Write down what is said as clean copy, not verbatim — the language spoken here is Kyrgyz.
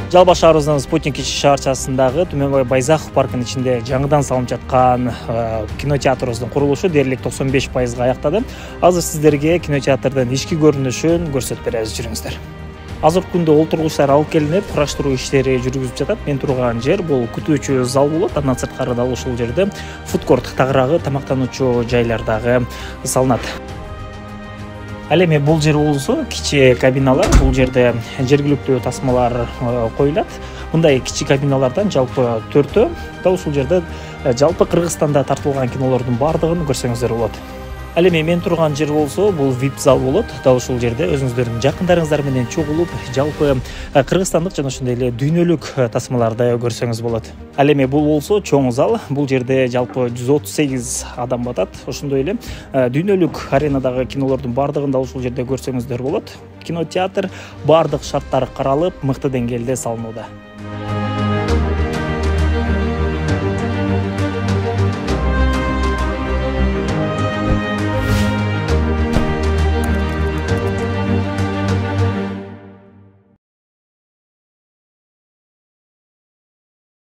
Жалба шаарыбыздын Спутник ичи шаарчасындагы Түмөнбай Байзаков паркынын ичинде жаңыдан салынып жаткан кинотеатрыбыздын курулушу дээрлик 95% аяктады. Азыр сиздерге кинотеатрдын ички көрүнүшүн көрсөтүп беребиз, жүрүңүздөр. Азыркы күндө олтургучтар алып келинип, кураштыруу иштери жүргүзүп жатат. Мен турган жер бул күтүүчү зал болот. Андан сырткары дал ушул жерде фудкорт тагыраагы тамактануучу жайлардагы салынат. Ал эми бул жер болсо кичи кабиналар, бул жерде жергиликтүү тасмалар коюлат. Мындай кичи кабиналардан жалпы 4төө. Дал ушул жерде жалпы Кыргызстанда тартылган кинолордун баардыгын көрсөңүздөр болот. Ал эми мен турган жер болсо бул VIP зал болот. Дал ушул жерде өзүңүздөрдүн жакындарыңыздар менен чогулуп, жалпы кыргызстандык жана ошондой эле дүйнөлүк тасмаларды көрсөңүз болот. Ал эми бул болсо чоң зал. Бул жерде жалпы 138 адам батат. Ошондой эле дүйнөлүк аренадагы кинолордун баардыгын дал ушул жерде көрсөңүздөр болот. Кинотеатр баардык шарттары каралып, мыкты деңгээлде салынууда.